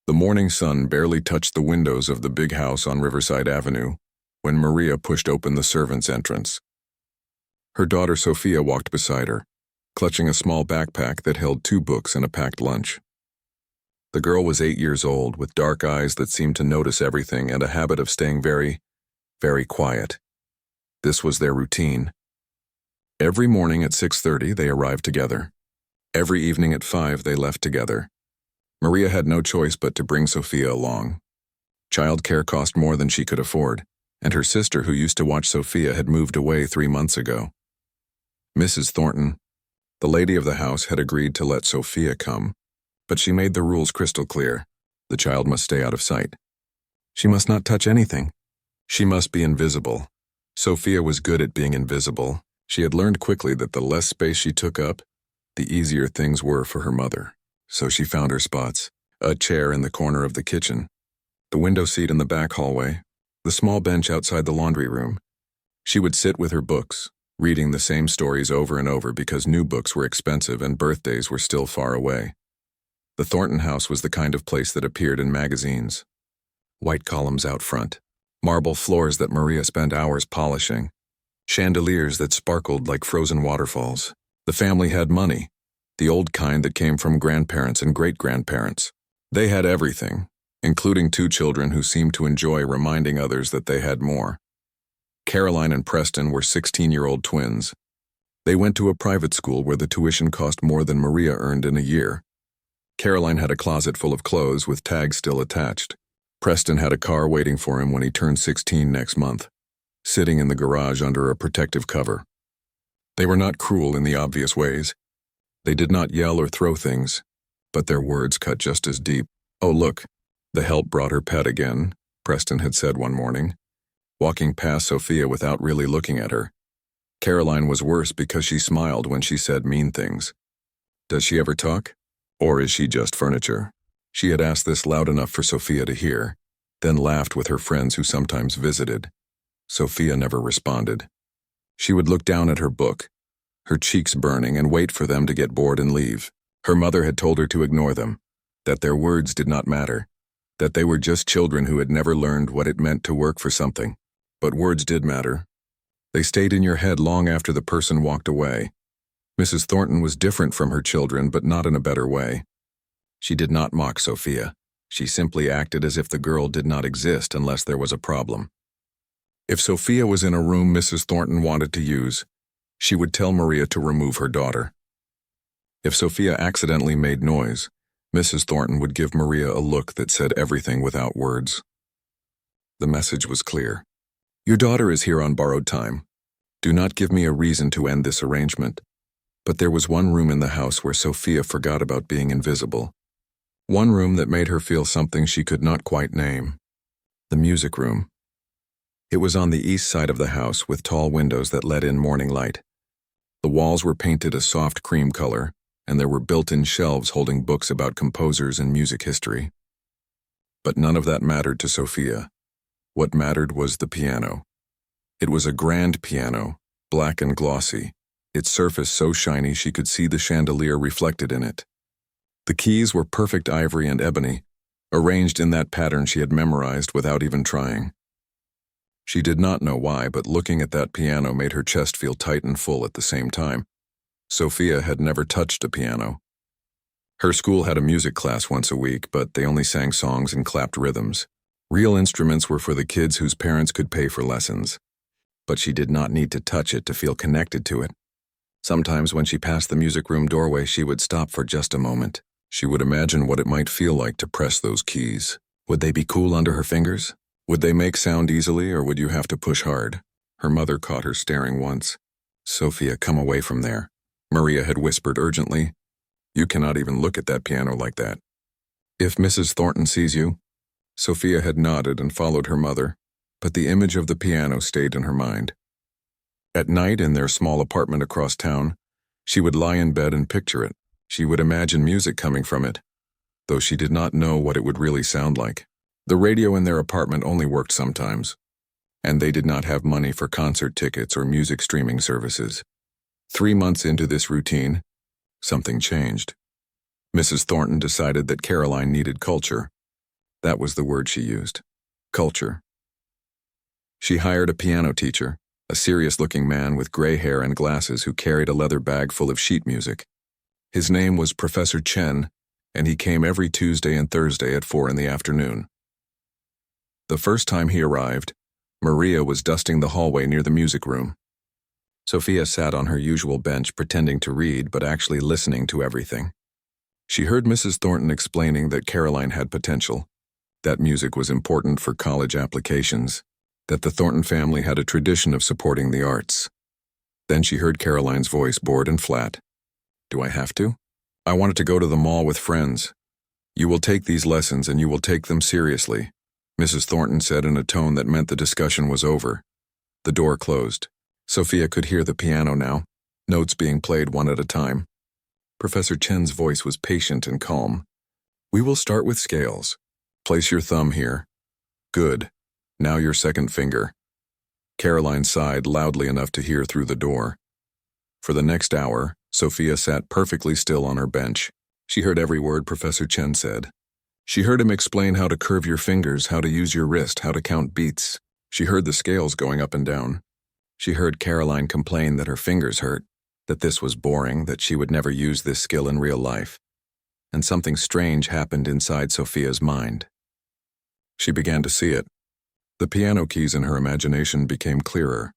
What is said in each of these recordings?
The morning sun barely touched the windows of the big house on Riverside Avenue when Maria pushed open the servants' entrance. Her daughter Sophia walked beside her, clutching a small backpack that held 2 books and a packed lunch. The girl was 8 years old, with dark eyes that seemed to notice everything and a habit of staying very, very quiet. This was their routine. Every morning at 6:30 they arrived together. Every evening at 5 they left together. Maria had no choice but to bring Sophia along. Childcare cost more than she could afford, and her sister who used to watch Sophia had moved away 3 months ago. Mrs. Thornton, the lady of the house, had agreed to let Sophia come, but she made the rules crystal clear. The child must stay out of sight. She must not touch anything. She must be invisible. Sophia was good at being invisible. She had learned quickly that the less space she took up, the easier things were for her mother. So she found her spots: a chair in the corner of the kitchen, the window seat in the back hallway, the small bench outside the laundry room. She would sit with her books, reading the same stories over and over because new books were expensive and birthdays were still far away. The Thornton house was the kind of place that appeared in magazines. White columns out front, marble floors that Maria spent hours polishing, chandeliers that sparkled like frozen waterfalls. The family had money, the old kind that came from grandparents and great-grandparents. They had everything, including 2 children who seemed to enjoy reminding others that they had more. Caroline and Preston were 16-year-old twins. They went to a private school where the tuition cost more than Maria earned in a year. Caroline had a closet full of clothes with tags still attached. Preston had a car waiting for him when he turned 16 next month, sitting in the garage under a protective cover. They were not cruel in the obvious ways. They did not yell or throw things, but their words cut just as deep. "Oh, look, the help brought her pet again," Preston had said one morning, walking past Sophia without really looking at her. Caroline was worse because she smiled when she said mean things. "Does she ever talk? Or is she just furniture?" She had asked this loud enough for Sophia to hear, then laughed with her friends who sometimes visited. Sophia never responded. She would look down at her book, her cheeks burning, and wait for them to get bored and leave. Her mother had told her to ignore them, that their words did not matter, that they were just children who had never learned what it meant to work for something. But words did matter. They stayed in your head long after the person walked away. Mrs. Thornton was different from her children, but not in a better way. She did not mock Sophia. She simply acted as if the girl did not exist unless there was a problem. If Sophia was in a room Mrs. Thornton wanted to use, she would tell Maria to remove her daughter. If Sophia accidentally made noise, Mrs. Thornton would give Maria a look that said everything without words. The message was clear. "Your daughter is here on borrowed time. Do not give me a reason to end this arrangement." But there was one room in the house where Sophia forgot about being invisible. One room that made her feel something she could not quite name. The music room. It was on the east side of the house with tall windows that let in morning light. The walls were painted a soft cream color, and there were built-in shelves holding books about composers and music history. But none of that mattered to Sophia. What mattered was the piano. It was a grand piano, black and glossy, its surface so shiny she could see the chandelier reflected in it. The keys were perfect ivory and ebony, arranged in that pattern she had memorized without even trying. She did not know why, but looking at that piano made her chest feel tight and full at the same time. Sophia had never touched a piano. Her school had a music class once a week, but they only sang songs and clapped rhythms. Real instruments were for the kids whose parents could pay for lessons. But she did not need to touch it to feel connected to it. Sometimes when she passed the music room doorway, she would stop for just a moment. She would imagine what it might feel like to press those keys. Would they be cool under her fingers? Would they make sound easily, or would you have to push hard? Her mother caught her staring once. "Sophia, come away from there," Maria had whispered urgently. "You cannot even look at that piano like that." "If Mrs. Thornton sees you?" Sophia had nodded and followed her mother, but the image of the piano stayed in her mind. At night, in their small apartment across town, she would lie in bed and picture it. She would imagine music coming from it, though she did not know what it would really sound like. The radio in their apartment only worked sometimes, and they did not have money for concert tickets or music streaming services. 3 months into this routine, something changed. Mrs. Thornton decided that Caroline needed culture, That was the word she used. Culture. She hired a piano teacher, a serious-looking man with gray hair and glasses who carried a leather bag full of sheet music. His name was Professor Chen, and he came every Tuesday and Thursday at 4 in the afternoon. The first time he arrived, Maria was dusting the hallway near the music room. Sophia sat on her usual bench pretending to read but actually listening to everything. She heard Mrs. Thornton explaining that Caroline had potential, that music was important for college applications, that the Thornton family had a tradition of supporting the arts. Then she heard Caroline's voice, bored and flat. Do I have to? I wanted to go to the mall with friends. You will take these lessons and you will take them seriously, Mrs. Thornton said in a tone that meant the discussion was over. The door closed. Sophia could hear the piano now, notes being played one at a time. Professor Chen's voice was patient and calm. We will start with scales. Place your thumb here. Good. Now your second finger. Caroline sighed loudly enough to hear through the door. For the next hour, Sophia sat perfectly still on her bench. She heard every word Professor Chen said. She heard him explain how to curve your fingers, how to use your wrist, how to count beats. She heard the scales going up and down. She heard Caroline complain that her fingers hurt, that this was boring, that she would never use this skill in real life. And something strange happened inside Sophia's mind. She began to see it. The piano keys in her imagination became clearer.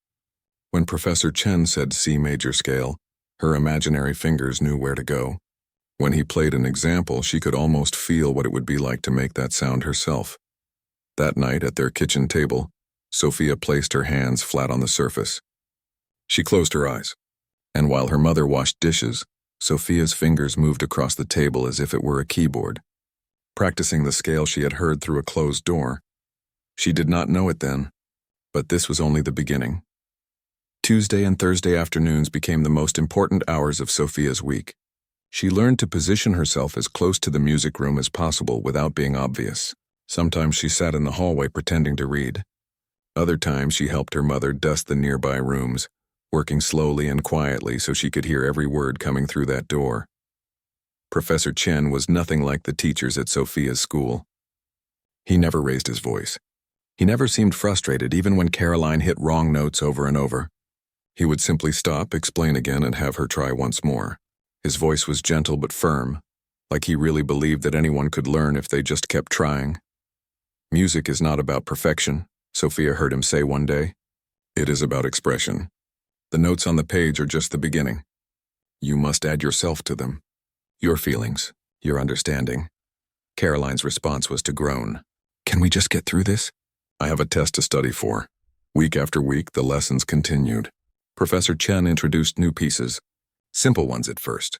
When Professor Chen said C major scale, her imaginary fingers knew where to go. When he played an example, she could almost feel what it would be like to make that sound herself. That night at their kitchen table, Sophia placed her hands flat on the surface. She closed her eyes, and while her mother washed dishes, Sophia's fingers moved across the table as if it were a keyboard, practicing the scale she had heard through a closed door. She did not know it then, but this was only the beginning. Tuesday and Thursday afternoons became the most important hours of Sophia's week. She learned to position herself as close to the music room as possible without being obvious. Sometimes she sat in the hallway pretending to read. Other times she helped her mother dust the nearby rooms, working slowly and quietly so she could hear every word coming through that door. Professor Chen was nothing like the teachers at Sophia's school. He never raised his voice. He never seemed frustrated even when Caroline hit wrong notes over and over. He would simply stop, explain again, and have her try once more. His voice was gentle but firm, like he really believed that anyone could learn if they just kept trying. Music is not about perfection, Sophia heard him say one day. It is about expression. The notes on the page are just the beginning. You must add yourself to them. Your feelings, your understanding. Caroline's response was to groan. Can we just get through this? I have a test to study for. Week after week, the lessons continued. Professor Chen introduced new pieces, simple ones at first.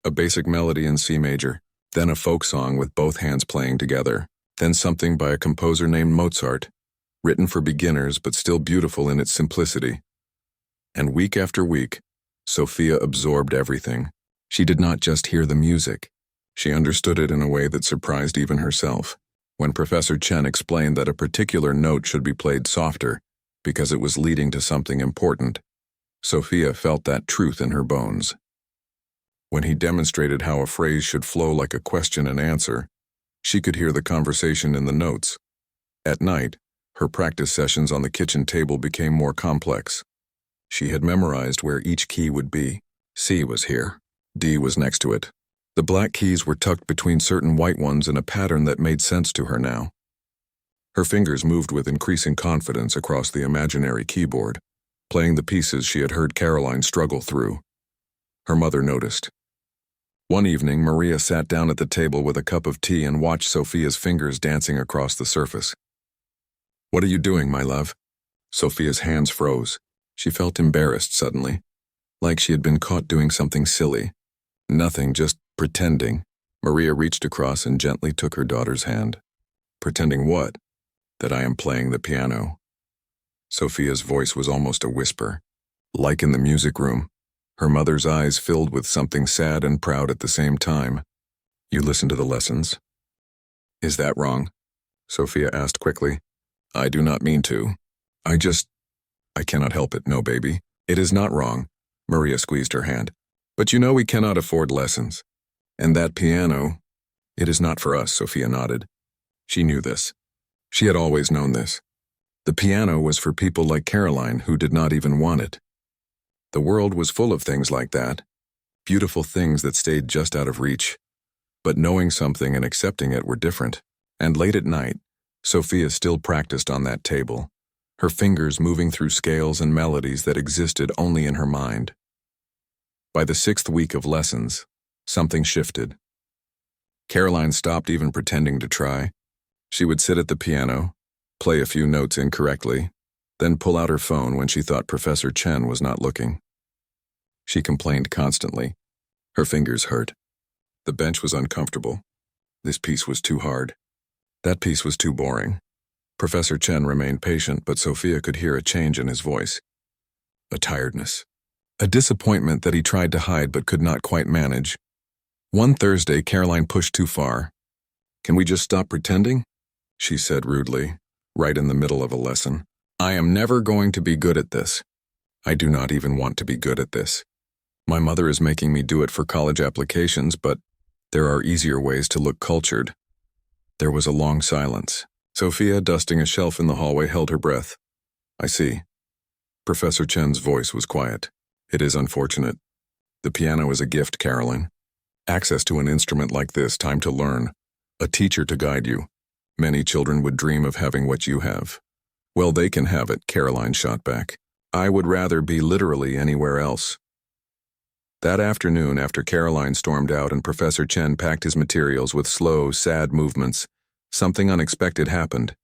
A basic melody in C major, then a folk song with both hands playing together, then something by a composer named Mozart, written for beginners but still beautiful in its simplicity. And week after week, Sophia absorbed everything. She did not just hear the music. She understood it in a way that surprised even herself. When Professor Chen explained that a particular note should be played softer because it was leading to something important, Sophia felt that truth in her bones. When he demonstrated how a phrase should flow like a question and answer, she could hear the conversation in the notes. At night, her practice sessions on the kitchen table became more complex. She had memorized where each key would be. C was here. D was next to it. The black keys were tucked between certain white ones in a pattern that made sense to her now. Her fingers moved with increasing confidence across the imaginary keyboard, playing the pieces she had heard Caroline struggle through. Her mother noticed. One evening, Maria sat down at the table with a cup of tea and watched Sophia's fingers dancing across the surface. What are you doing, my love? Sophia's hands froze. She felt embarrassed suddenly, like she had been caught doing something silly. Nothing, just pretending. Maria reached across and gently took her daughter's hand. Pretending what? That I am playing the piano. Sophia's voice was almost a whisper. Like in the music room, her mother's eyes filled with something sad and proud at the same time. You listen to the lessons? Is that wrong? Sophia asked quickly. I do not mean to. I cannot help it, no, baby. It is not wrong. Maria squeezed her hand. But you know we cannot afford lessons. And that piano, it is not for us, Sophia nodded. She knew this. She had always known this. The piano was for people like Caroline who did not even want it. The world was full of things like that, beautiful things that stayed just out of reach. But knowing something and accepting it were different. And late at night, Sophia still practiced on that table, her fingers moving through scales and melodies that existed only in her mind. By the 6th week of lessons, something shifted. Caroline stopped even pretending to try. She would sit at the piano, play a few notes incorrectly, then pull out her phone when she thought Professor Chen was not looking. She complained constantly. Her fingers hurt. The bench was uncomfortable. This piece was too hard. That piece was too boring. Professor Chen remained patient, but Sophia could hear a change in his voice. A tiredness. A disappointment that he tried to hide but could not quite manage. One Thursday, Caroline pushed too far. "Can we just stop pretending?" she said rudely, right in the middle of a lesson. "I am never going to be good at this. I do not even want to be good at this. My mother is making me do it for college applications, but there are easier ways to look cultured." There was a long silence. Sophia, dusting a shelf in the hallway, held her breath. "I see." Professor Chen's voice was quiet. "It is unfortunate. The piano is a gift, Caroline. Access to an instrument like this, time to learn, a teacher to guide you. Many children would dream of having what you have." "Well, they can have it," Caroline shot back. "I would rather be literally anywhere else." That afternoon, after Caroline stormed out and Professor Chen packed his materials with slow, sad movements, something unexpected happened.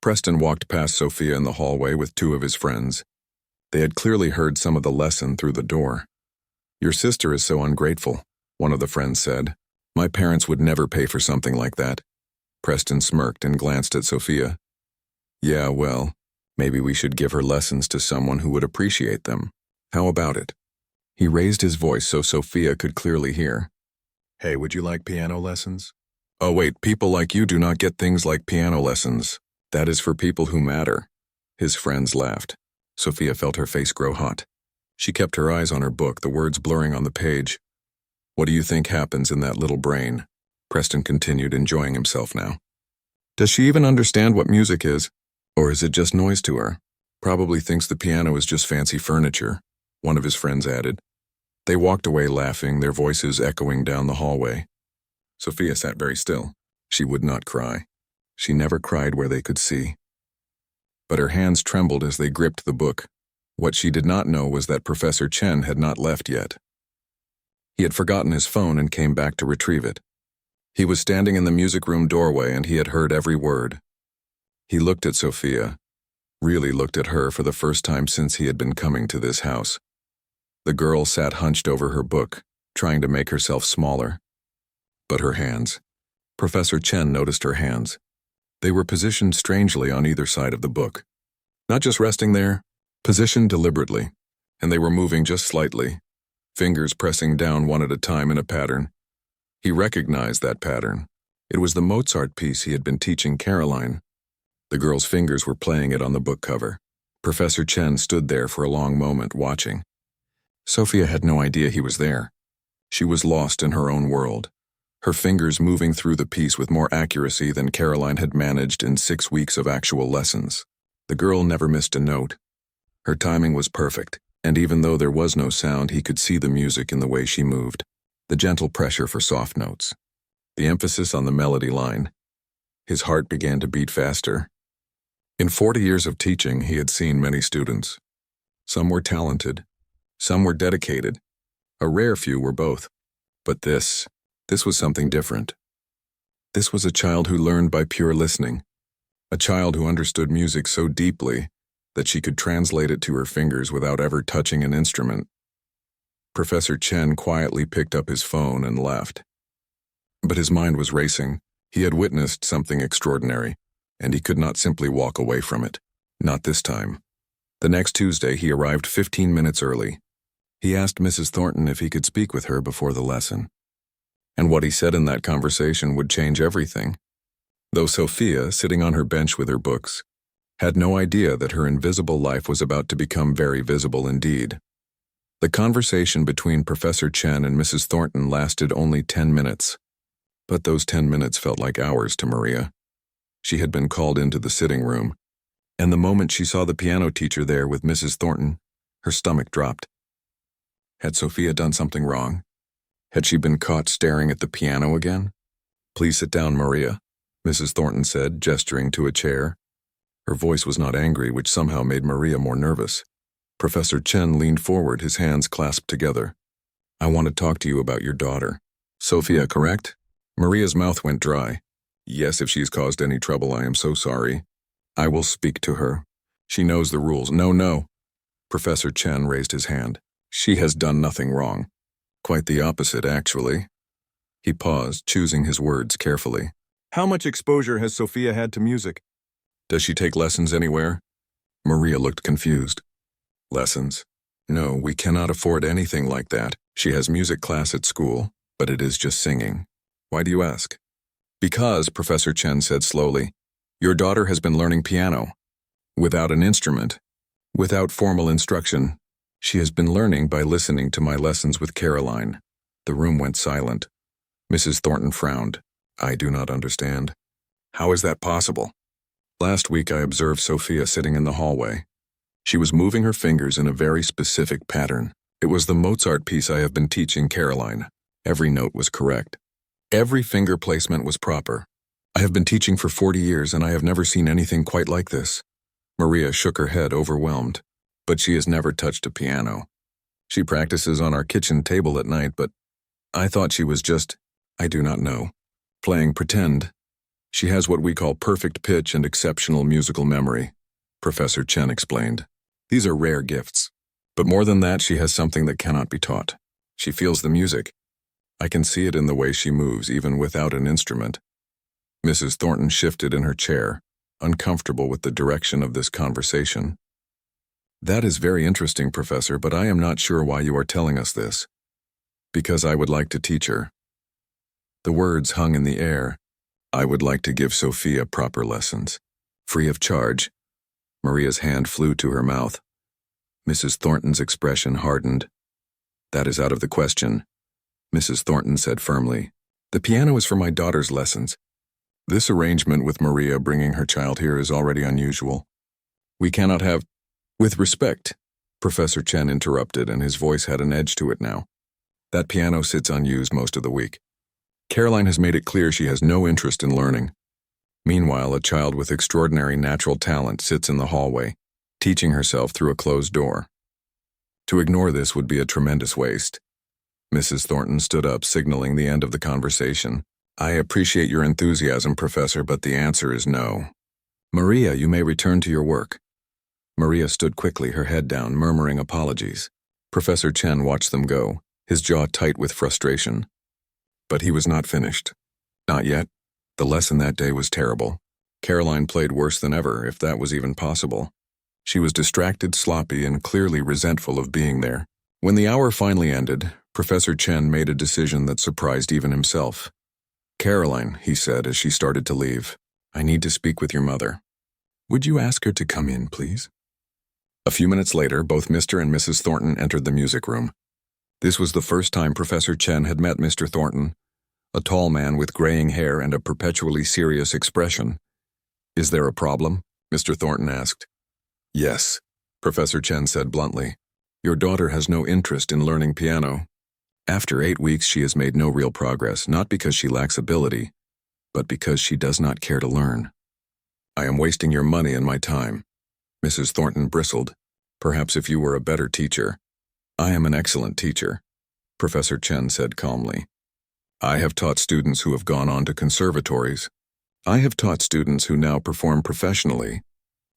Preston walked past Sophia in the hallway with 2 of his friends. They had clearly heard some of the lesson through the door. "Your sister is so ungrateful," one of the friends said. "My parents would never pay for something like that." Preston smirked and glanced at Sophia. "Yeah, well, maybe we should give her lessons to someone who would appreciate them. How about it?" He raised his voice so Sophia could clearly hear. "Hey, would you like piano lessons?" "Oh wait, people like you do not get things like piano lessons. That is for people who matter." His friends laughed. Sophia felt her face grow hot. She kept her eyes on her book, the words blurring on the page. "What do you think happens in that little brain?" Preston continued, enjoying himself now. "Does she even understand what music is? Or is it just noise to her? Probably thinks the piano is just fancy furniture," one of his friends added. They walked away laughing, their voices echoing down the hallway. Sophia sat very still. She would not cry. She never cried where they could see. But her hands trembled as they gripped the book. What she did not know was that Professor Chen had not left yet. He had forgotten his phone and came back to retrieve it. He was standing in the music room doorway and he had heard every word. He looked at Sophia, really looked at her for the first time since he had been coming to this house. The girl sat hunched over her book, trying to make herself smaller. But her hands. Professor Chen noticed her hands. They were positioned strangely on either side of the book. Not just resting there, positioned deliberately, and they were moving just slightly, fingers pressing down one at a time in a pattern. He recognized that pattern. It was the Mozart piece he had been teaching Caroline. The girl's fingers were playing it on the book cover. Professor Chen stood there for a long moment, watching. Sophia had no idea he was there. She was lost in her own world, her fingers moving through the piece with more accuracy than Caroline had managed in 6 weeks of actual lessons. The girl never missed a note. Her timing was perfect, and even though there was no sound, he could see the music in the way she moved, the gentle pressure for soft notes, the emphasis on the melody line. His heart began to beat faster. In 40 years of teaching, he had seen many students. Some were talented, some were dedicated. A rare few were both. But this was something different. This was a child who learned by pure listening, a child who understood music so deeply that she could translate it to her fingers without ever touching an instrument. Professor Chen quietly picked up his phone and left. But his mind was racing. He had witnessed something extraordinary, and he could not simply walk away from it. Not this time. The next Tuesday, he arrived 15 minutes early. He asked Mrs. Thornton if he could speak with her before the lesson. And what he said in that conversation would change everything. Though Sophia, sitting on her bench with her books, had no idea that her invisible life was about to become very visible indeed. The conversation between Professor Chen and Mrs. Thornton lasted only 10 minutes. But those 10 minutes felt like hours to Maria. She had been called into the sitting room, and the moment she saw the piano teacher there with Mrs. Thornton, her stomach dropped. Had Sophia done something wrong? Had she been caught staring at the piano again? "Please sit down, Maria," Mrs. Thornton said, gesturing to a chair. Her voice was not angry, which somehow made Maria more nervous. Professor Chen leaned forward, his hands clasped together. "I want to talk to you about your daughter. Sophia, correct?" Maria's mouth went dry. "Yes, if she's caused any trouble, I am so sorry. I will speak to her. She knows the rules." No. Professor Chen raised his hand. "She has done nothing wrong. Quite the opposite, actually." He paused, choosing his words carefully. "How much exposure has Sophia had to music? Does she take lessons anywhere?" Maria looked confused. "Lessons? No, we cannot afford anything like that. She has music class at school, but it is just singing. Why do you ask?" "Because," Professor Chen said slowly, "your daughter has been learning piano. Without an instrument. Without formal instruction. She has been learning by listening to my lessons with Caroline." The room went silent. Mrs. Thornton frowned. "I do not understand. How is that possible?" "Last week I observed Sophia sitting in the hallway. She was moving her fingers in a very specific pattern. It was the Mozart piece I have been teaching Caroline. Every note was correct. Every finger placement was proper. I have been teaching for 40 years and I have never seen anything quite like this." Maria shook her head, overwhelmed. "But she has never touched a piano. She practices on our kitchen table at night, but I thought she was just, I do not know, playing pretend. She has what we call perfect pitch and exceptional musical memory," Professor Chen explained. "These are rare gifts. But more than that, she has something that cannot be taught. She feels the music. I can see it in the way she moves, even without an instrument." Mrs. Thornton shifted in her chair, uncomfortable with the direction of this conversation. "That is very interesting, Professor, but I am not sure why you are telling us this." "Because I would like to teach her." The words hung in the air. "I would like to give Sophia proper lessons. Free of charge." Maria's hand flew to her mouth. Mrs. Thornton's expression hardened. "That is out of the question," Mrs. Thornton said firmly. "The piano is for my daughter's lessons. This arrangement with Maria bringing her child here is already unusual. We cannot have—" "With respect," Professor Chen interrupted, and his voice had an edge to it now. "That piano sits unused most of the week. Caroline has made it clear she has no interest in learning. Meanwhile, a child with extraordinary natural talent sits in the hallway, teaching herself through a closed door. To ignore this would be a tremendous waste." Mrs. Thornton stood up, signaling the end of the conversation. "I appreciate your enthusiasm, Professor, but the answer is no. Maria, you may return to your work." Maria stood quickly, her head down, murmuring apologies. Professor Chen watched them go, his jaw tight with frustration. But he was not finished. Not yet. The lesson that day was terrible. Caroline played worse than ever, if that was even possible. She was distracted, sloppy, and clearly resentful of being there. When the hour finally ended, Professor Chen made a decision that surprised even himself. "Caroline," he said as she started to leave, "I need to speak with your mother. Would you ask her to come in, please?" A few minutes later, both Mr. and Mrs. Thornton entered the music room. This was the first time Professor Chen had met Mr. Thornton, a tall man with graying hair and a perpetually serious expression. "Is there a problem?" Mr. Thornton asked. "Yes," Professor Chen said bluntly. "Your daughter has no interest in learning piano. After 8 weeks, she has made no real progress, not because she lacks ability, but because she does not care to learn." "I am wasting your money and my time." Mrs. Thornton bristled. "Perhaps if you were a better teacher." "I am an excellent teacher," Professor Chen said calmly. "I have taught students who have gone on to conservatories. I have taught students who now perform professionally,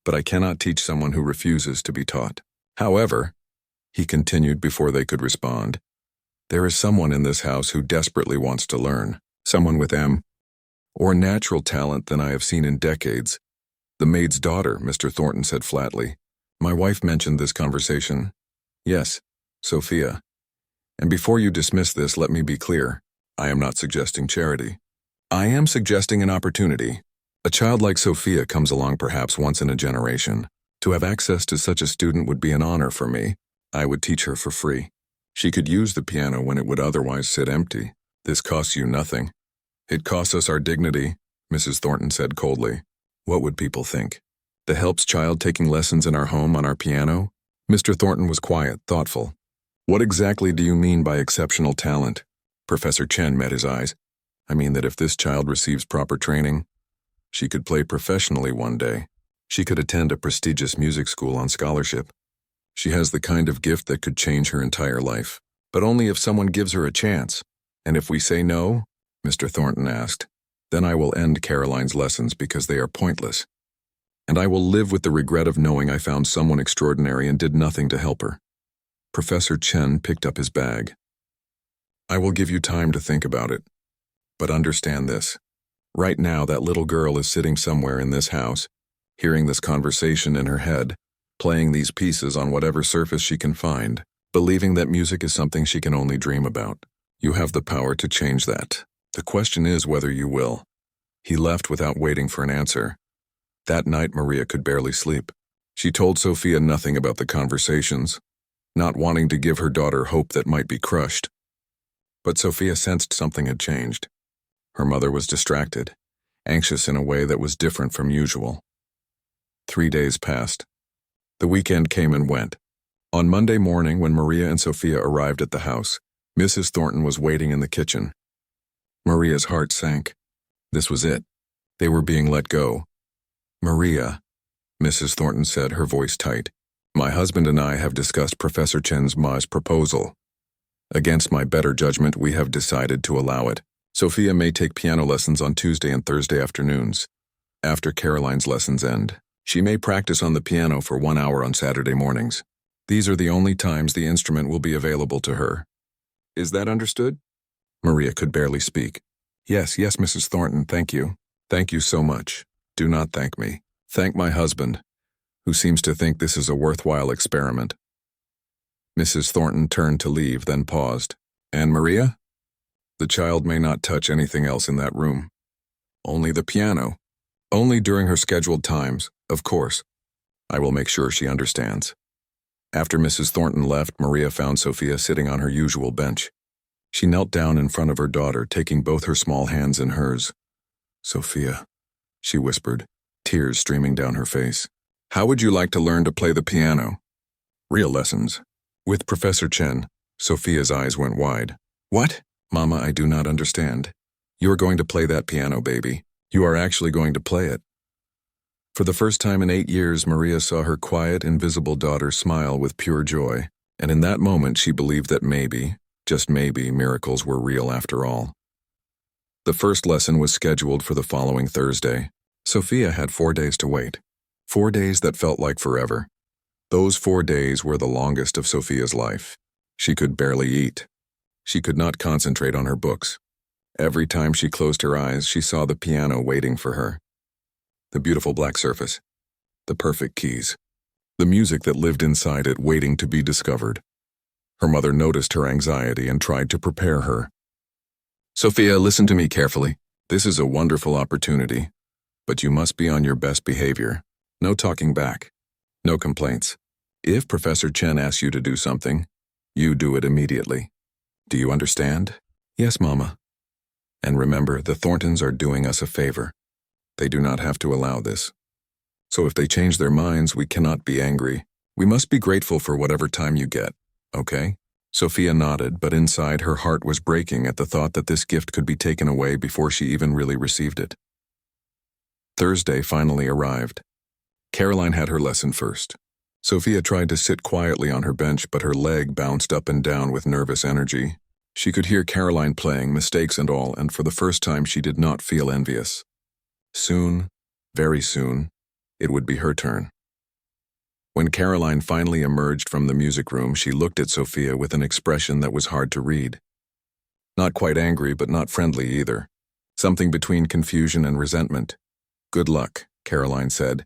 but I cannot teach someone who refuses to be taught. However," he continued before they could respond, "there is someone in this house who desperately wants to learn, someone with or natural talent than I have seen in decades." "The maid's daughter," Mr. Thornton said flatly. "My wife mentioned this conversation." "Yes, Sophia. And before you dismiss this, let me be clear. I am not suggesting charity. I am suggesting an opportunity. A child like Sophia comes along perhaps once in a generation. To have access to such a student would be an honor for me. I would teach her for free. She could use the piano when it would otherwise sit empty. This costs you nothing." "It costs us our dignity," Mrs. Thornton said coldly. What would people think? The helps child taking lessons in our home on our piano? Mr. Thornton was quiet, thoughtful. What exactly do you mean by exceptional talent? Professor Chen met his eyes. I mean that if this child receives proper training, she could play professionally one day. She could attend a prestigious music school on scholarship. She has the kind of gift that could change her entire life. But only if someone gives her a chance. And if we say no, Mr. Thornton asked, then I will end Caroline's lessons because they are pointless. And I will live with the regret of knowing I found someone extraordinary and did nothing to help her. Professor Chen picked up his bag. I will give you time to think about it. But understand this. Right now, that little girl is sitting somewhere in this house, hearing this conversation in her head, playing these pieces on whatever surface she can find, believing that music is something she can only dream about. You have the power to change that. The question is whether you will. He left without waiting for an answer. That night, Maria could barely sleep. She told Sophia nothing about the conversations, not wanting to give her daughter hope that might be crushed. But Sophia sensed something had changed. Her mother was distracted, anxious in a way that was different from usual. 3 days passed. The weekend came and went. On Monday morning, when Maria and Sophia arrived at the house, Mrs. Thornton was waiting in the kitchen. Maria's heart sank. This was it. They were being let go. Maria, Mrs. Thornton said, her voice tight. My husband and I have discussed Professor Chen's Ma's proposal. Against my better judgment, we have decided to allow it. Sophia may take piano lessons on Tuesday and Thursday afternoons. After Caroline's lessons end, she may practice on the piano for 1 hour on Saturday mornings. These are the only times the instrument will be available to her. Is that understood? Maria could barely speak. Yes, Mrs. Thornton, thank you. Thank you so much. Do not thank me. Thank my husband, who seems to think this is a worthwhile experiment. Mrs. Thornton turned to leave, then paused. And Maria? The child may not touch anything else in that room. Only the piano. Only during her scheduled times, of course. I will make sure she understands. After Mrs. Thornton left, Maria found Sophia sitting on her usual bench. She knelt down in front of her daughter, taking both her small hands in hers. Sophia, she whispered, tears streaming down her face. How would you like to learn to play the piano? Real lessons. With Professor Chen. Sophia's eyes went wide. What? Mama, I do not understand. You are going to play that piano, baby. You are actually going to play it. For the first time in 8 years, Maria saw her quiet, invisible daughter smile with pure joy, and in that moment she believed that maybe, just maybe, miracles were real after all. The first lesson was scheduled for the following Thursday. Sophia had 4 days to wait. 4 days that felt like forever. Those 4 days were the longest of Sophia's life. She could barely eat. She could not concentrate on her books. Every time she closed her eyes, she saw the piano waiting for her. The beautiful black surface. The perfect keys. The music that lived inside it waiting to be discovered. Her mother noticed her anxiety and tried to prepare her. Sophia, listen to me carefully. This is a wonderful opportunity, but you must be on your best behavior. No talking back. No complaints. If Professor Chen asks you to do something, you do it immediately. Do you understand? Yes, Mama. And remember, the Thorntons are doing us a favor. They do not have to allow this. So if they change their minds, we cannot be angry. We must be grateful for whatever time you get, okay? Sophia nodded, but inside her heart was breaking at the thought that this gift could be taken away before she even really received it. Thursday finally arrived. Caroline had her lesson first. Sophia tried to sit quietly on her bench, but her leg bounced up and down with nervous energy. She could hear Caroline playing, mistakes and all, and for the first time she did not feel envious. Soon, very soon, it would be her turn. When Caroline finally emerged from the music room, she looked at Sophia with an expression that was hard to read. Not quite angry, but not friendly either. Something between confusion and resentment. Good luck, Caroline said,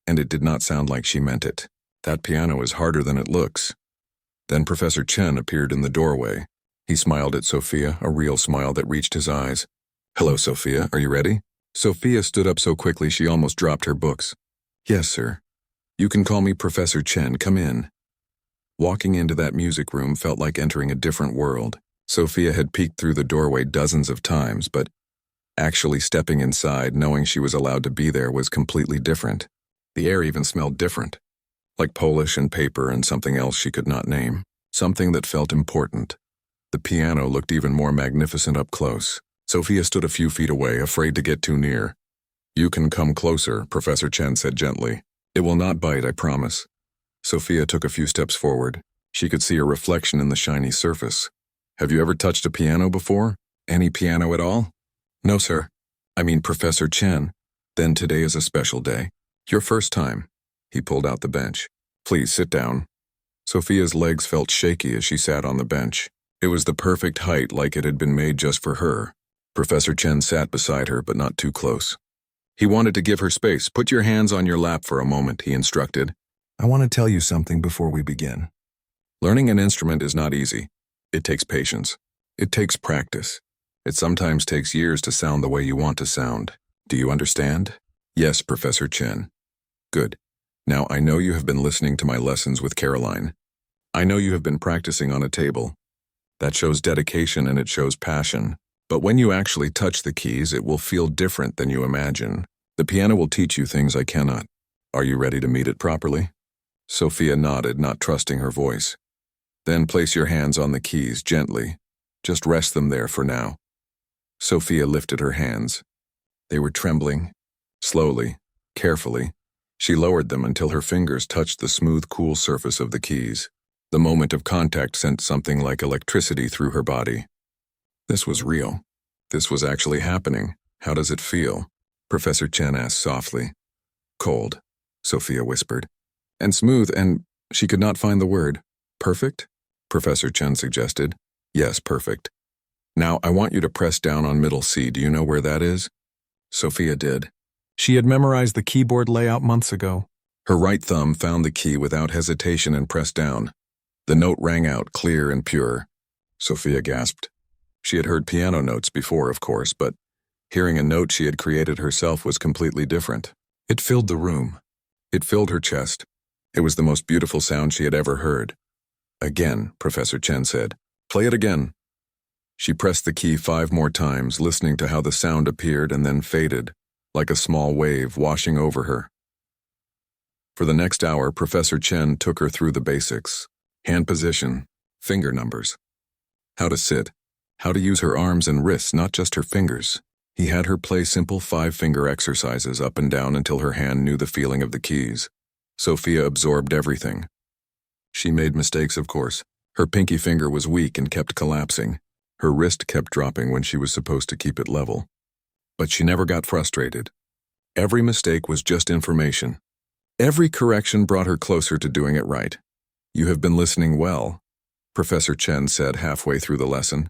and it did not sound like she meant it. That piano is harder than it looks. Then Professor Chen appeared in the doorway. He smiled at Sophia, a real smile that reached his eyes. Hello, Sophia, are you ready? Sophia stood up so quickly she almost dropped her books. Yes, sir. You can call me Professor Chen, come in. Walking into that music room felt like entering a different world. Sophia had peeked through the doorway dozens of times, but Actually stepping inside, knowing she was allowed to be there, was completely different. The air even smelled different, like Polish and paper and something else she could not name, something that felt important. The piano looked even more magnificent up close. Sophia stood a few feet away, afraid to get too near. "You can come closer," Professor Chen said gently. "It will not bite, I promise." Sophia took a few steps forward. She could see a reflection in the shiny surface. "Have you ever touched a piano before? Any piano at all?" "No, sir. I mean, Professor Chen." "Then today is a special day. Your first time." He pulled out the bench. "Please sit down." Sophia's legs felt shaky as she sat on the bench. It was the perfect height, like it had been made just for her. Professor Chen sat beside her, but not too close. He wanted to give her space. "Put your hands on your lap for a moment," he instructed. "I want to tell you something before we begin. Learning an instrument is not easy. It takes patience. It takes practice. It sometimes takes years to sound the way you want to sound. Do you understand?" "Yes, Professor Chen." "Good. Now, I know you have been listening to my lessons with Caroline. I know you have been practicing on a table. That shows dedication and it shows passion. But when you actually touch the keys, it will feel different than you imagine. The piano will teach you things I cannot. Are you ready to meet it properly?" Sophia nodded, not trusting her voice. "Then place your hands on the keys gently. Just rest them there for now." Sophia lifted her hands. They were trembling. Slowly, carefully, she lowered them until her fingers touched the smooth, cool surface of the keys. The moment of contact sent something like electricity through her body. This was real. This was actually happening. "How does it feel?" Professor Chen asked softly. "Cold," Sophia whispered. "And smooth and—" she could not find the word. "Perfect?" Professor Chen suggested. "Yes, perfect. Now, I want you to press down on middle C. Do you know where that is?" Sophia did. She had memorized the keyboard layout months ago. Her right thumb found the key without hesitation and pressed down. The note rang out, clear and pure. Sophia gasped. She had heard piano notes before, of course, but hearing a note she had created herself was completely different. It filled the room. It filled her chest. It was the most beautiful sound she had ever heard. "Again," Professor Chen said. "Play it again." She pressed the key 5 more times, listening to how the sound appeared and then faded, like a small wave washing over her. For the next hour, Professor Chen took her through the basics. Hand position, finger numbers, how to sit, how to use her arms and wrists, not just her fingers. He had her play simple 5-finger exercises up and down until her hand knew the feeling of the keys. Sophia absorbed everything. She made mistakes, of course. Her pinky finger was weak and kept collapsing. Her wrist kept dropping when she was supposed to keep it level. But she never got frustrated. Every mistake was just information. Every correction brought her closer to doing it right. "You have been listening well," Professor Chen said halfway through the lesson.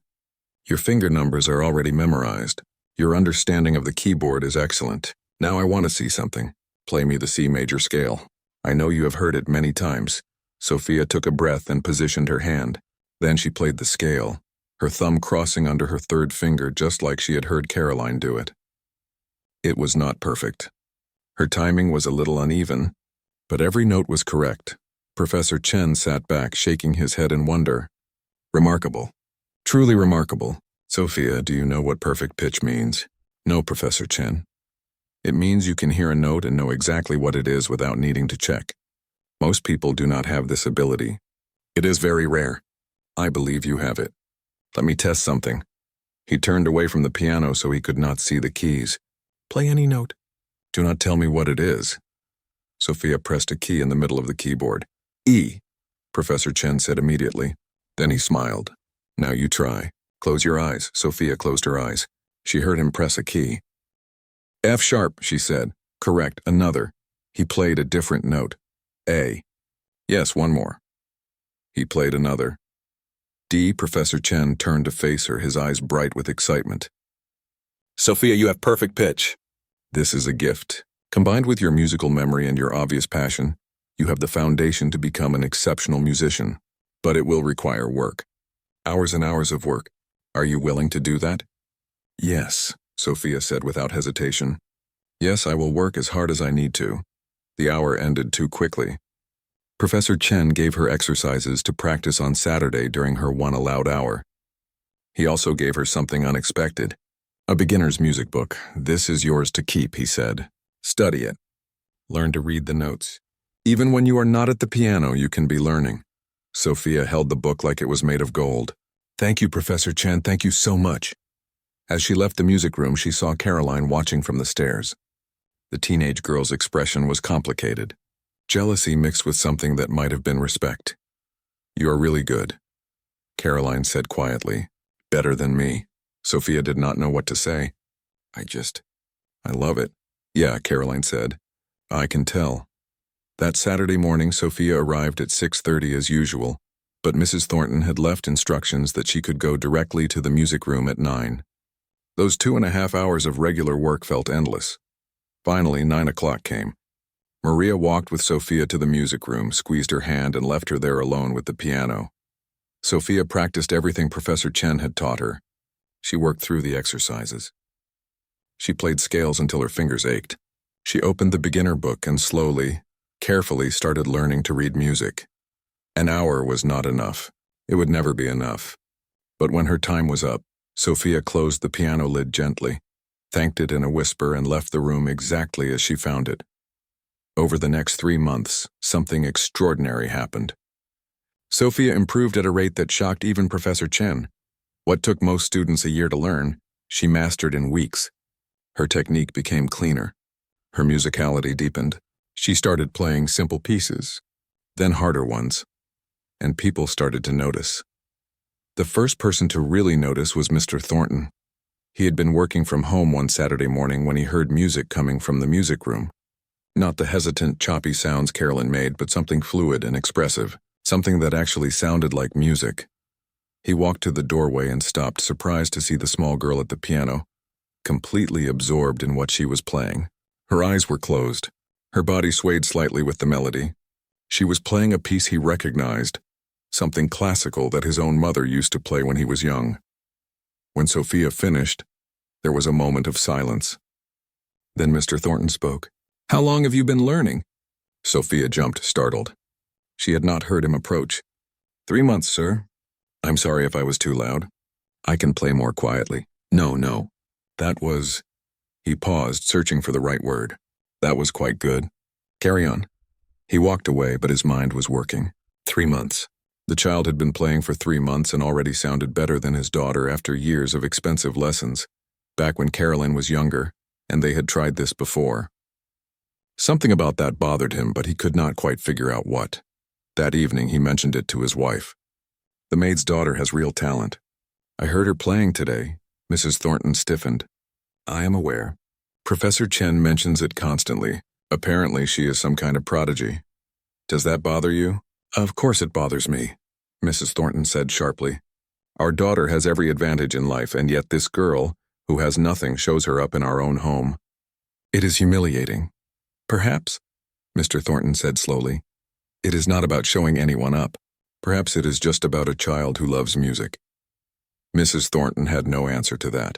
"Your finger numbers are already memorized. Your understanding of the keyboard is excellent. Now I want to see something. Play me the C major scale. I know you have heard it many times." Sophia took a breath and positioned her hand. Then she played the scale, her thumb crossing under her 3rd finger just like she had heard Caroline do it. It was not perfect. Her timing was a little uneven, but every note was correct. Professor Chen sat back, shaking his head in wonder. "Remarkable. Truly remarkable." "Sophia, do you know what perfect pitch means?" "No, Professor Chen." "It means you can hear a note and know exactly what it is without needing to check. Most people do not have this ability. It is very rare. I believe you have it. Let me test something." He turned away from the piano so he could not see the keys. "Play any note." "Do not tell me what it is." Sophia pressed a key in the middle of the keyboard. "E," Professor Chen said immediately. Then he smiled. "Now you try. Close your eyes." Sophia closed her eyes. She heard him press a key. "F sharp," she said. "Correct, another." He played a different note. "A." "Yes, one more." He played another. "D." Professor Chen turned to face her, his eyes bright with excitement. "Sophia, you have perfect pitch." "This is a gift. Combined with your musical memory and your obvious passion, you have the foundation to become an exceptional musician. But it will require work. Hours and hours of work. Are you willing to do that?" "Yes," Sophia said without hesitation. "Yes, I will work as hard as I need to." The hour ended too quickly. Professor Chen gave her exercises to practice on Saturday during her one allowed hour. He also gave her something unexpected. A beginner's music book. This is yours to keep, he said. Study it. Learn to read the notes. Even when you are not at the piano, you can be learning. Sophia held the book like it was made of gold. Thank you, Professor Chen, thank you so much. As she left the music room, she saw Caroline watching from the stairs. The teenage girl's expression was complicated. Jealousy mixed with something that might have been respect. You are really good, Caroline said quietly. Better than me. Sophia did not know what to say. I love it. Yeah, Caroline said. I can tell. That Saturday morning, Sophia arrived at 6:30 as usual, but Mrs. Thornton had left instructions that she could go directly to the music room at 9. Those 2.5 hours of regular work felt endless. Finally, 9 o'clock came. Maria walked with Sophia to the music room, squeezed her hand, and left her there alone with the piano. Sophia practiced everything Professor Chen had taught her. She worked through the exercises. She played scales until her fingers ached. She opened the beginner book and slowly, carefully started learning to read music. An hour was not enough. It would never be enough. But when her time was up, Sophia closed the piano lid gently, thanked it in a whisper, and left the room exactly as she found it. Over the next 3 months, something extraordinary happened. Sophia improved at a rate that shocked even Professor Chen. What took most students a year to learn, she mastered in weeks. Her technique became cleaner. Her musicality deepened. She started playing simple pieces, then harder ones, and people started to notice. The first person to really notice was Mr. Thornton. He had been working from home one Saturday morning when he heard music coming from the music room. Not the hesitant, choppy sounds Carolyn made, but something fluid and expressive, something that actually sounded like music. He walked to the doorway and stopped, surprised to see the small girl at the piano, completely absorbed in what she was playing. Her eyes were closed. Her body swayed slightly with the melody. She was playing a piece he recognized, something classical that his own mother used to play when he was young. When Sophia finished, there was a moment of silence. Then Mr. Thornton spoke. How long have you been learning? Sophia jumped, startled. She had not heard him approach. 3 months, sir. I'm sorry if I was too loud. I can play more quietly. No. That was... He paused, searching for the right word. That was quite good. Carry on. He walked away, but his mind was working. 3 months. The child had been playing for 3 months and already sounded better than his daughter after years of expensive lessons, back when Caroline was younger, and they had tried this before. Something about that bothered him, but he could not quite figure out what. That evening, he mentioned it to his wife. The maid's daughter has real talent. I heard her playing today. Mrs. Thornton stiffened. I am aware. Professor Chen mentions it constantly. Apparently, she is some kind of prodigy. Does that bother you? Of course it bothers me, Mrs. Thornton said sharply. Our daughter has every advantage in life, and yet this girl, who has nothing, shows her up in our own home. It is humiliating. Perhaps, Mr. Thornton said slowly, it is not about showing anyone up. Perhaps it is just about a child who loves music. Mrs. Thornton had no answer to that.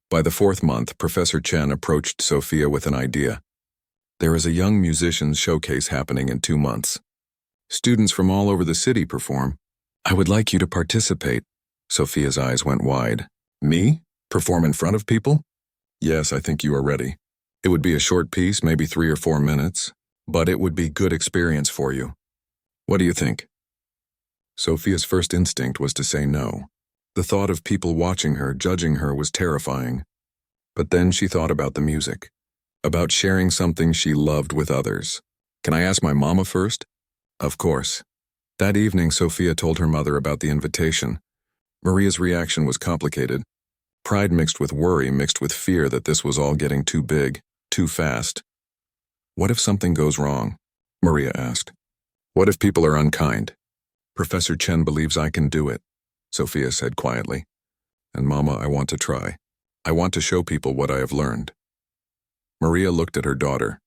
By the 4th month, Professor Chen approached Sophia with an idea. There is a young musicians showcase happening in 2 months. Students from all over the city perform. I would like you to participate. Sophia's eyes went wide. Me? Perform in front of people? Yes, I think you are ready. It would be a short piece, maybe 3 or 4 minutes, but it would be good experience for you. What do you think? Sophia's first instinct was to say no. The thought of people watching her, judging her, was terrifying. But then she thought about the music, about sharing something she loved with others. Can I ask my mama first? Of course. That evening, Sophia told her mother about the invitation. Maria's reaction was complicated. Pride mixed with worry, mixed with fear that this was all getting too big, too fast. What if something goes wrong? Maria asked. What if people are unkind? Professor Chen believes I can do it, Sophia said quietly. And Mama, I want to try. I want to show people what I have learned. Maria looked at her daughter,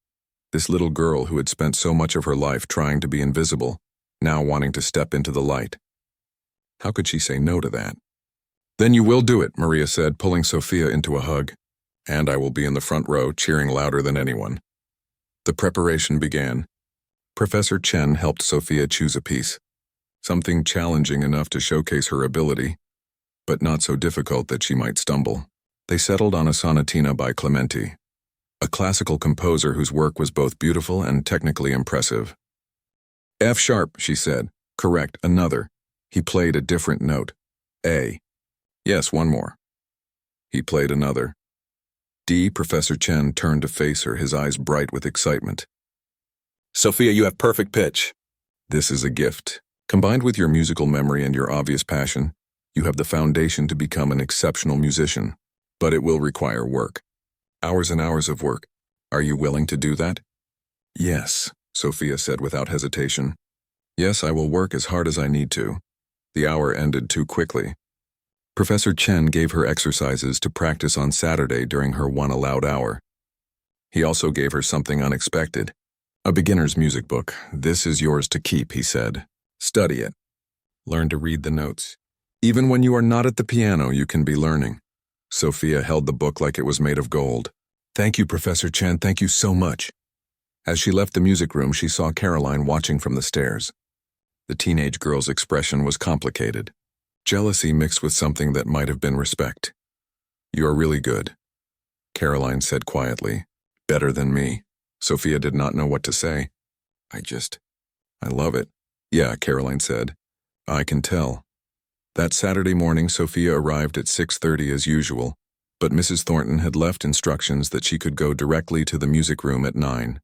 this little girl who had spent so much of her life trying to be invisible, now wanting to step into the light. How could she say no to that? Then you will do it, Maria said, pulling Sophia into a hug. And I will be in the front row, cheering louder than anyone. The preparation began. Professor Chen helped Sophia choose a piece. Something challenging enough to showcase her ability, but not so difficult that she might stumble. They settled on a sonatina by Clementi, a classical composer whose work was both beautiful and technically impressive. F sharp, she said. Correct, another. He played a different note. A. Yes, one more. He played another. D. Professor Chen turned to face her, his eyes bright with excitement. Sophia, you have perfect pitch. This is a gift. Combined with your musical memory and your obvious passion, you have the foundation to become an exceptional musician. But it will require work. Hours and hours of work. Are you willing to do that? Yes, Sophia said without hesitation. Yes, I will work as hard as I need to. The hour ended too quickly. Professor Chen gave her exercises to practice on Saturday during her one allowed hour. He also gave her something unexpected. A beginner's music book. This is yours to keep, he said. Study it. Learn to read the notes. Even when you are not at the piano, you can be learning. Sophia held the book like it was made of gold. Thank you, Professor Chen, thank you so much. As she left the music room, she saw Caroline watching from the stairs. The teenage girl's expression was complicated. Jealousy mixed with something that might have been respect. You are really good, Caroline said quietly. Better than me. Sophia did not know what to say. I love it. Yeah, Caroline said. I can tell. That Saturday morning, Sophia arrived at 6:30 as usual, but Mrs. Thornton had left instructions that she could go directly to the music room at 9.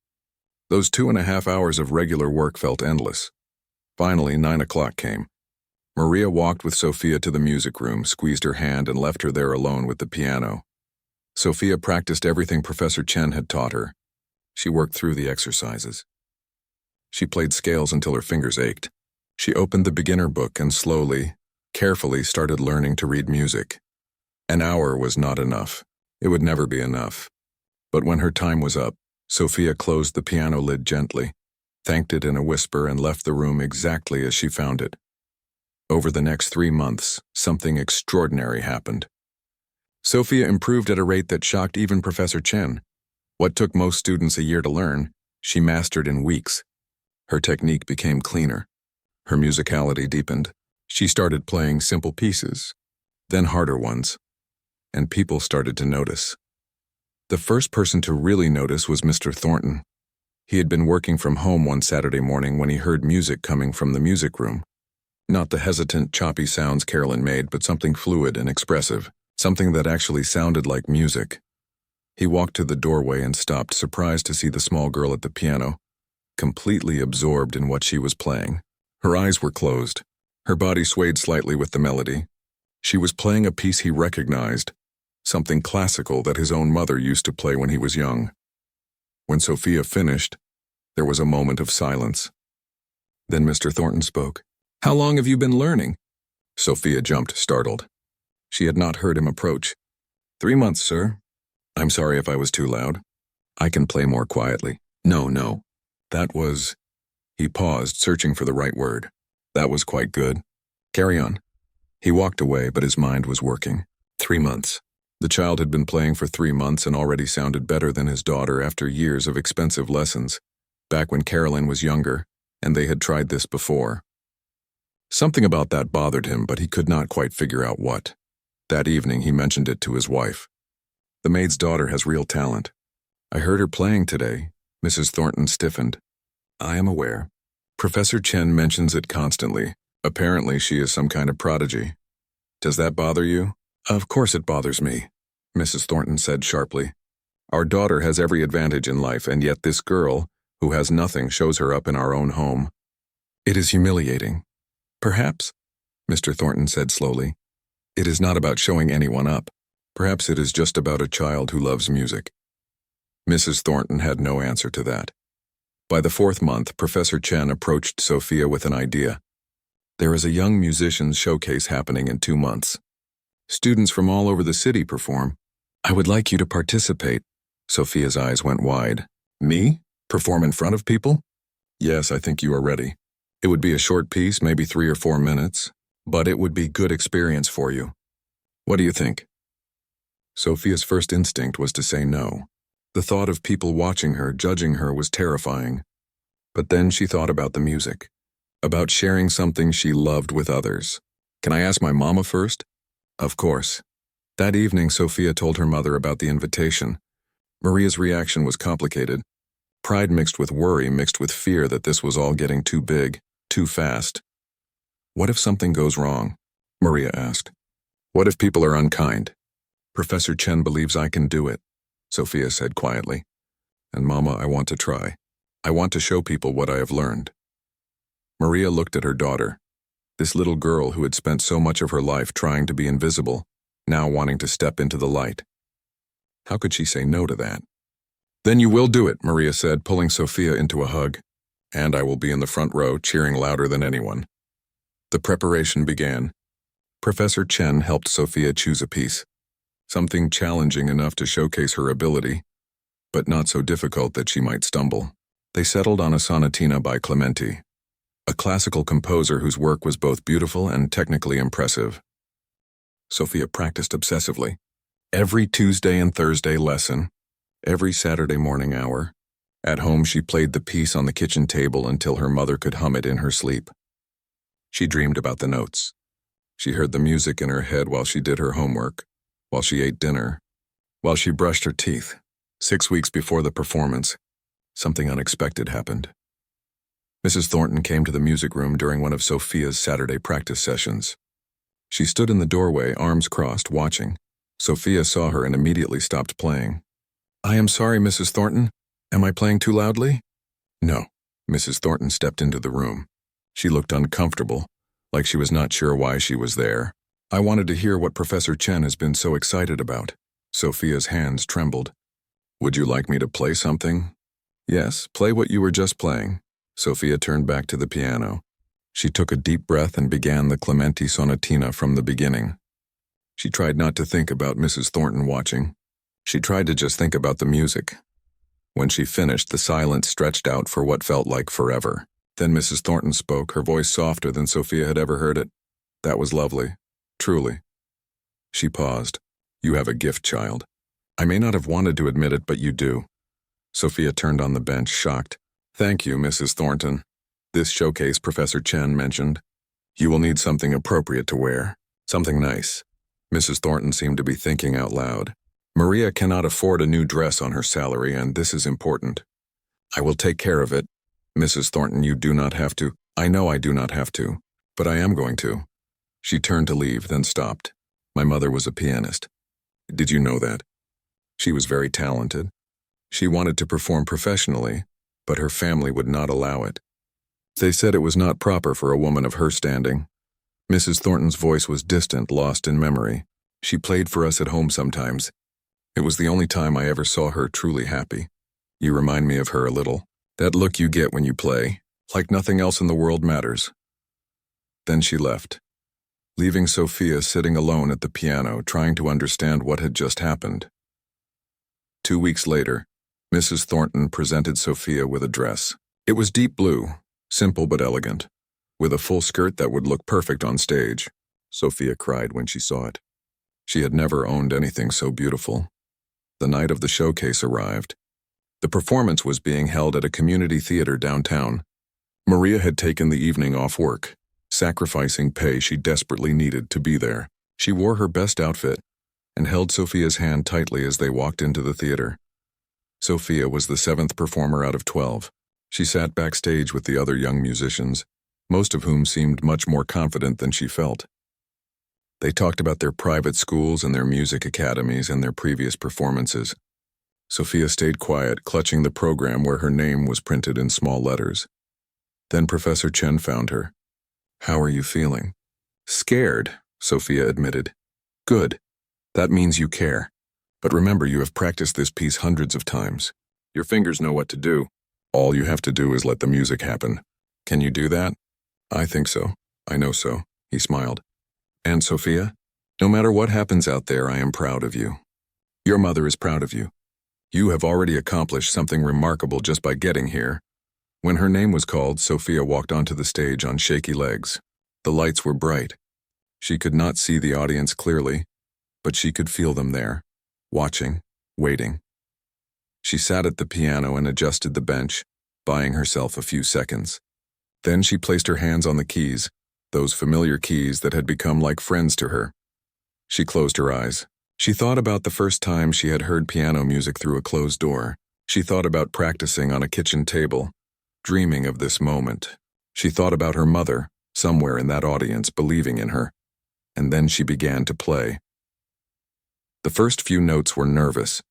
Those 2.5 hours of regular work felt endless. Finally, 9 o'clock came. Maria walked with Sophia to the music room, squeezed her hand, and left her there alone with the piano. Sophia practiced everything Professor Chen had taught her. She worked through the exercises. She played scales until her fingers ached. She opened the beginner book and slowly, carefully started learning to read music. An hour was not enough. It would never be enough. But when her time was up, Sophia closed the piano lid gently, thanked it in a whisper, and left the room exactly as she found it. Over the next 3 months, something extraordinary happened. Sophia improved at a rate that shocked even Professor Chen. What took most students a year to learn, she mastered in weeks. Her technique became cleaner. Her musicality deepened. She started playing simple pieces, then harder ones, and people started to notice. The first person to really notice was Mr. Thornton. He had been working from home one Saturday morning when he heard music coming from the music room. Not the hesitant, choppy sounds Carolyn made, but something fluid and expressive, something that actually sounded like music. He walked to the doorway and stopped, surprised to see the small girl at the piano, completely absorbed in what she was playing. Her eyes were closed. Her body swayed slightly with the melody. She was playing a piece he recognized, something classical that his own mother used to play when he was young. When Sophia finished, there was a moment of silence. Then Mr. Thornton spoke. How long have you been learning? Sophia jumped, startled. She had not heard him approach. 3 months, sir. I'm sorry if I was too loud. I can play more quietly. No. That was... He paused, searching for the right word. That was quite good. Carry on. He walked away, but his mind was working. 3 months. The child had been playing for 3 months and already sounded better than his daughter after years of expensive lessons, back when Carolyn was younger, and they had tried this before. Something about that bothered him, but he could not quite figure out what. That evening, he mentioned it to his wife. The maid's daughter has real talent. I heard her playing today. Mrs. Thornton stiffened. I am aware. Professor Chen mentions it constantly. Apparently, she is some kind of prodigy. Does that bother you? Of course it bothers me, Mrs. Thornton said sharply. Our daughter has every advantage in life, and yet this girl, who has nothing, shows her up in our own home. It is humiliating. Perhaps, Mr. Thornton said slowly, it is not about showing anyone up. Perhaps it is just about a child who loves music. Mrs. Thornton had no answer to that. By the 4th month, Professor Chen approached Sophia with an idea. There is a young musicians showcase happening in 2 months. Students from all over the city perform. I would like you to participate. Sophia's eyes went wide. Me? Perform in front of people? Yes, I think you are ready. It would be a short piece, maybe 3 or 4 minutes, but it would be good experience for you. What do you think? Sophia's first instinct was to say no. The thought of people watching her, judging her, was terrifying. But then she thought about the music, about sharing something she loved with others. Can I ask my mama first? Of course. That evening, Sophia told her mother about the invitation. Maria's reaction was complicated. Pride mixed with worry, mixed with fear that this was all getting too big, too fast. What if something goes wrong? Maria asked. What if people are unkind? Professor Chen believes I can do it, Sophia said quietly. And Mama, I want to try. I want to show people what I have learned. Maria looked at her daughter. This little girl who had spent so much of her life trying to be invisible, now wanting to step into the light. How could she say no to that? Then you will do it, Maria said, pulling Sophia into a hug. And I will be in the front row, cheering louder than anyone. The preparation began. Professor Chen helped Sophia choose a piece. Something challenging enough to showcase her ability, but not so difficult that she might stumble. They settled on a sonatina by Clementi, a classical composer whose work was both beautiful and technically impressive. Sophia practiced obsessively. Every Tuesday and Thursday lesson, every Saturday morning hour. At home, she played the piece on the kitchen table until her mother could hum it in her sleep. She dreamed about the notes. She heard the music in her head while she did her homework, while she ate dinner, while she brushed her teeth. 6 weeks before the performance, something unexpected happened. Mrs. Thornton came to the music room during one of Sophia's Saturday practice sessions. She stood in the doorway, arms crossed, watching. Sophia saw her and immediately stopped playing. I am sorry, Mrs. Thornton. Am I playing too loudly? No. Mrs. Thornton stepped into the room. She looked uncomfortable, like she was not sure why she was there. I wanted to hear what Professor Chen has been so excited about. Sophia's hands trembled. Would you like me to play something? Yes, play what you were just playing. Sophia turned back to the piano. She took a deep breath and began the Clementi sonatina from the beginning. She tried not to think about Mrs. Thornton watching. She tried to just think about the music. When she finished, the silence stretched out for what felt like forever. Then Mrs. Thornton spoke, her voice softer than Sophia had ever heard it. That was lovely. Truly. She paused. You have a gift, child. I may not have wanted to admit it, but you do. Sophia turned on the bench, shocked. Thank you, Mrs. Thornton. This showcase, Professor Chen mentioned. You will need something appropriate to wear. Something nice. Mrs. Thornton seemed to be thinking out loud. Maria cannot afford a new dress on her salary, and this is important. I will take care of it. Mrs. Thornton, you do not have to. I know I do not have to, but I am going to. She turned to leave, then stopped. My mother was a pianist. Did you know that? She was very talented. She wanted to perform professionally, but her family would not allow it. They said it was not proper for a woman of her standing. Mrs. Thornton's voice was distant, lost in memory. She played for us at home sometimes. It was the only time I ever saw her truly happy. You remind me of her a little. That look you get when you play, like nothing else in the world matters. Then she left, leaving Sophia sitting alone at the piano, trying to understand what had just happened. 2 weeks later, Mrs. Thornton presented Sophia with a dress. It was deep blue, simple but elegant, with a full skirt that would look perfect on stage. Sophia cried when she saw it. She had never owned anything so beautiful. The night of the showcase arrived. The performance was being held at a community theater downtown. Maria had taken the evening off work, sacrificing pay she desperately needed to be there. She wore her best outfit and held Sophia's hand tightly as they walked into the theater. Sophia was the 7th performer out of 12. She sat backstage with the other young musicians, most of whom seemed much more confident than she felt. They talked about their private schools and their music academies and their previous performances. Sophia stayed quiet, clutching the program where her name was printed in small letters. Then Professor Chen found her. How are you feeling? Scared, Sophia admitted. Good. That means you care. But remember, you have practiced this piece hundreds of times. Your fingers know what to do. All you have to do is let the music happen. Can you do that? I think so. I know so. He smiled. And Sophia, no matter what happens out there, I am proud of you. Your mother is proud of you. You have already accomplished something remarkable just by getting here. When her name was called, Sophia walked onto the stage on shaky legs. The lights were bright. She could not see the audience clearly, but she could feel them there, watching, waiting. She sat at the piano and adjusted the bench, buying herself a few seconds. Then she placed her hands on the keys, those familiar keys that had become like friends to her. She closed her eyes. She thought about the first time she had heard piano music through a closed door. She thought about practicing on a kitchen table, dreaming of this moment. She thought about her mother, somewhere in that audience, believing in her. And then she began to play. The first few notes were nervous.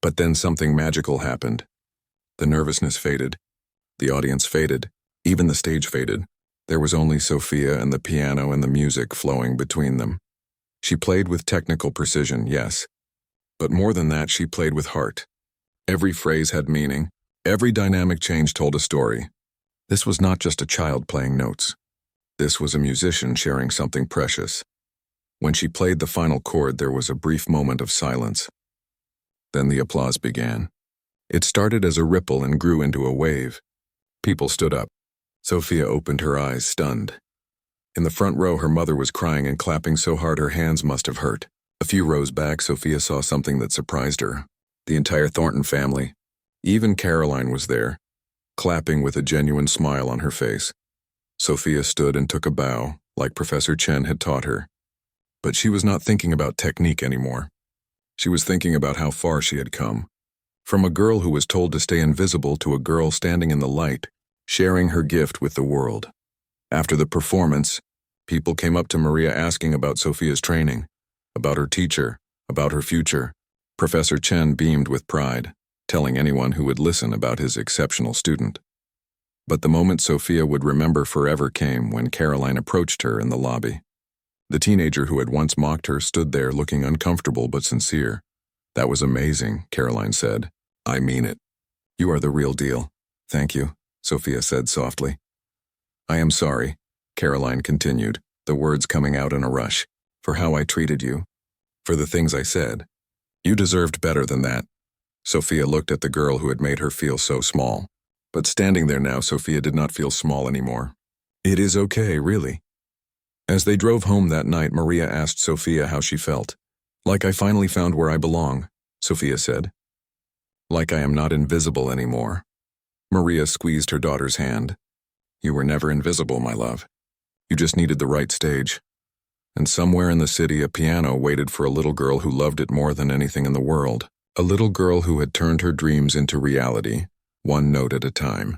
But then something magical happened. The nervousness faded. The audience faded. Even the stage faded. There was only Sophia and the piano and the music flowing between them. She played with technical precision, yes. But more than that, she played with heart. Every phrase had meaning. Every dynamic change told a story. This was not just a child playing notes. This was a musician sharing something precious. When she played the final chord, there was a brief moment of silence. Then the applause began. It started as a ripple and grew into a wave. People stood up. Sophia opened her eyes, stunned. In the front row, her mother was crying and clapping so hard her hands must have hurt. A few rows back, Sophia saw something that surprised her. The entire Thornton family. Even Caroline was there, clapping with a genuine smile on her face. Sophia stood and took a bow, like Professor Chen had taught her. But she was not thinking about technique anymore. She was thinking about how far she had come. From a girl who was told to stay invisible to a girl standing in the light, sharing her gift with the world. After the performance, people came up to Maria asking about Sophia's training, about her teacher, about her future. Professor Chen beamed with pride, telling anyone who would listen about his exceptional student. But the moment Sophia would remember forever came when Caroline approached her in the lobby. The teenager who had once mocked her stood there looking uncomfortable but sincere. "That was amazing," Caroline said. "I mean it. You are the real deal." "Thank you," Sophia said softly. "I am sorry," Caroline continued, the words coming out in a rush, "for how I treated you, for the things I said. You deserved better than that." Sophia looked at the girl who had made her feel so small. But standing there now, Sophia did not feel small anymore. "It is okay, really." As they drove home that night, Maria asked Sophia how she felt. "Like I finally found where I belong," Sophia said. "Like I am not invisible anymore." Maria squeezed her daughter's hand. "You were never invisible, my love. You just needed the right stage." And somewhere in the city, a piano waited for a little girl who loved it more than anything in the world. A little girl who had turned her dreams into reality, one note at a time.